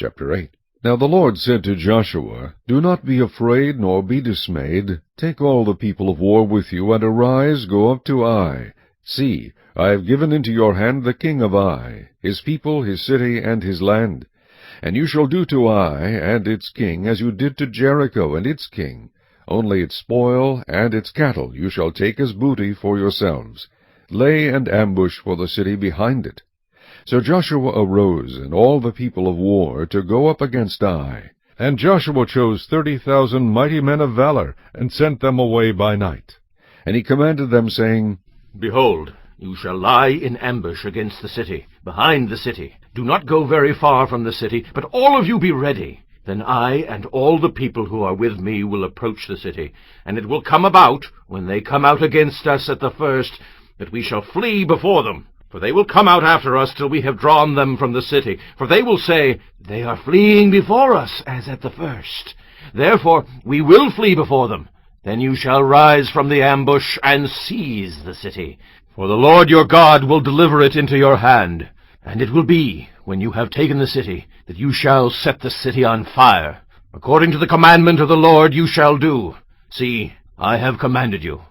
Chapter 8. Now the Lord said to Joshua, Do not be afraid, nor be dismayed. Take all the people of war with you, and arise, go up to Ai. See, I have given into your hand the king of Ai, his people, his city, and his land. And you shall do to Ai and its king as you did to Jericho and its king. Only its spoil and its cattle you shall take as booty for yourselves. Lay an ambush for the city behind it. So Joshua arose, and all the people of war, to go up against Ai. And Joshua chose 30,000 mighty men of valor, and sent them away by night. And he commanded them, saying, Behold, you shall lie in ambush against the city, behind the city. Do not go very far from the city, but all of you be ready. Then I and all the people who are with me will approach the city. And it will come about, when they come out against us at the first, that we shall flee before them. For they will come out after us till we have drawn them from the city. For they will say, They are fleeing before us, as at the first. Therefore we will flee before them. Then you shall rise from the ambush, and seize the city. For the Lord your God will deliver it into your hand. And it will be, when you have taken the city, that you shall set the city on fire. According to the commandment of the Lord you shall do. See, I have commanded you.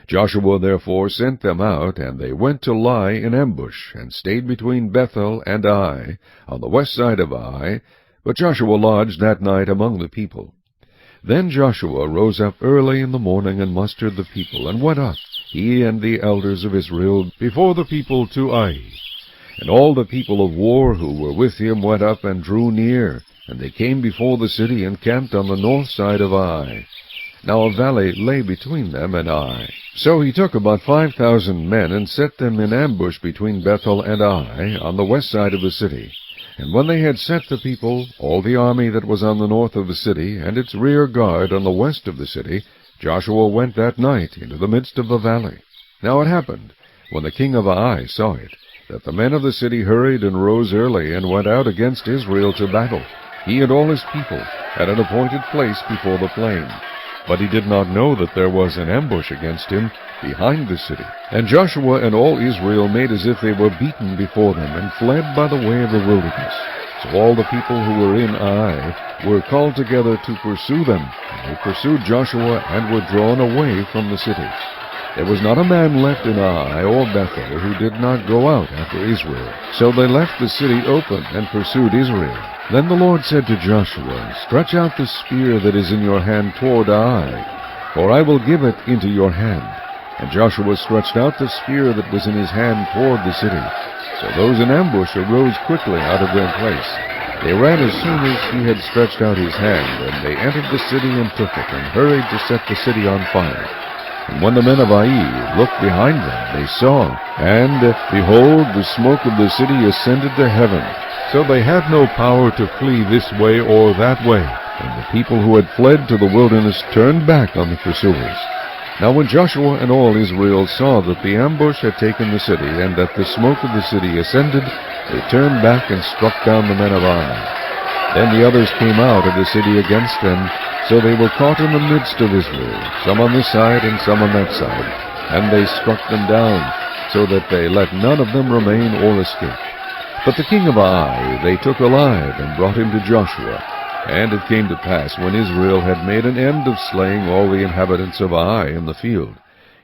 Joshua therefore sent them out, and they went to lie in ambush, and stayed between Bethel and Ai, on the west side of Ai. But Joshua lodged that night among the people. Then Joshua rose up early in the morning, and mustered the people, and went up, he and the elders of Israel, before the people to Ai. And all the people of war who were with him went up and drew near, and they came before the city, and camped on the north side of Ai. Now a valley lay between them and Ai. So he took about 5,000 men, and set them in ambush between Bethel and Ai, on the west side of the city. And when they had set the people, all the army that was on the north of the city, and its rear guard on the west of the city, Joshua went that night into the midst of the valley. Now it happened, when the king of Ai saw it, that the men of the city hurried and rose early, and went out against Israel to battle, he and all his people, at an appointed place before the plain. But he did not know that there was an ambush against him behind the city. And Joshua and all Israel made as if they were beaten before them, and fled by the way of the wilderness. So all the people who were in Ai were called together to pursue them, and they pursued Joshua, and were drawn away from the city. There was not a man left in Ai or Bethel who did not go out after Israel. So they left the city open, and pursued Israel. Then the Lord said to Joshua, Stretch out the spear that is in your hand toward Ai, for I will give it into your hand. And Joshua stretched out the spear that was in his hand toward the city. So those in ambush arose quickly out of their place. They ran as soon as he had stretched out his hand, and they entered the city and took it, and hurried to set the city on fire. And when the men of Ai looked behind them, they saw, and, behold, the smoke of the city ascended to heaven. So they had no power to flee this way or that way, and the people who had fled to the wilderness turned back on the pursuers. Now when Joshua and all Israel saw that the ambush had taken the city, and that the smoke of the city ascended, they turned back and struck down the men of Ai. Then the others came out of the city against them, so they were caught in the midst of Israel, some on this side and some on that side, and they struck them down, so that they let none of them remain or escape. But the king of Ai they took alive, and brought him to Joshua. And it came to pass, when Israel had made an end of slaying all the inhabitants of Ai in the field,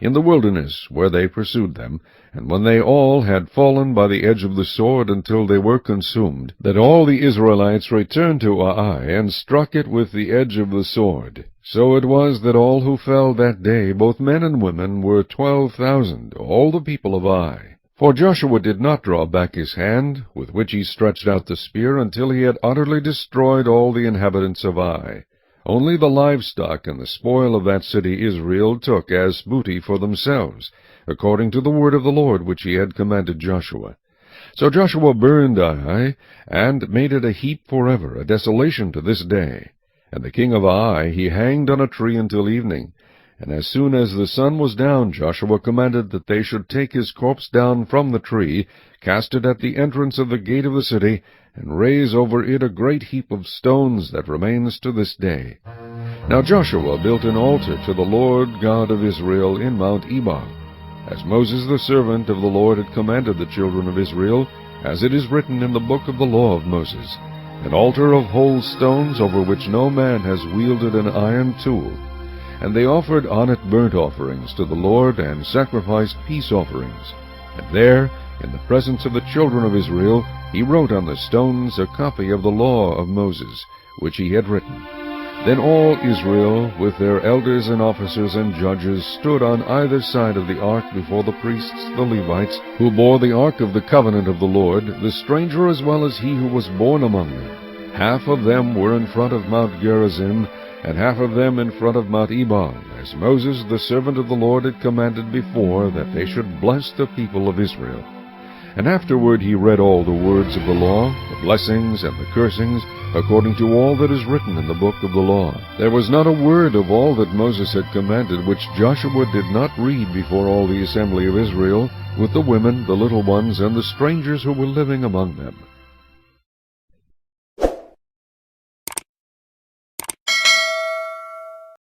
in the wilderness where they pursued them, and when they all had fallen by the edge of the sword until they were consumed, that all the Israelites returned to Ai, and struck it with the edge of the sword. So it was that all who fell that day, both men and women, were 12,000, all the people of Ai. For Joshua did not draw back his hand, with which he stretched out the spear, until he had utterly destroyed all the inhabitants of Ai. Only the livestock and the spoil of that city Israel took as booty for themselves, according to the word of the Lord which he had commanded Joshua. So Joshua burned Ai, and made it a heap forever, a desolation to this day. And the king of Ai he hanged on a tree until evening. And as soon as the sun was down, Joshua commanded that they should take his corpse down from the tree, cast it at the entrance of the gate of the city, and raise over it a great heap of stones that remains to this day. Now Joshua built an altar to the Lord God of Israel in Mount Ebal, as Moses the servant of the Lord had commanded the children of Israel, as it is written in the book of the law of Moses. an altar of whole stones over which no man has wielded an iron tool. And they offered on it burnt offerings to the Lord, and sacrificed peace offerings. And there, in the presence of the children of Israel, he wrote on the stones a copy of the law of Moses, which he had written. Then all Israel, with their elders and officers and judges, stood on either side of the ark before the priests, the Levites, who bore the ark of the covenant of the Lord, the stranger as well as he who was born among them. Half of them were in front of Mount Gerizim, and half of them in front of Mount Ebal, as Moses the servant of the Lord had commanded before, that they should bless the people of Israel. And afterward he read all the words of the law, the blessings and the cursings, according to all that is written in the book of the law. There was not a word of all that Moses had commanded which Joshua did not read before all the assembly of Israel, with the women, the little ones, and the strangers who were living among them.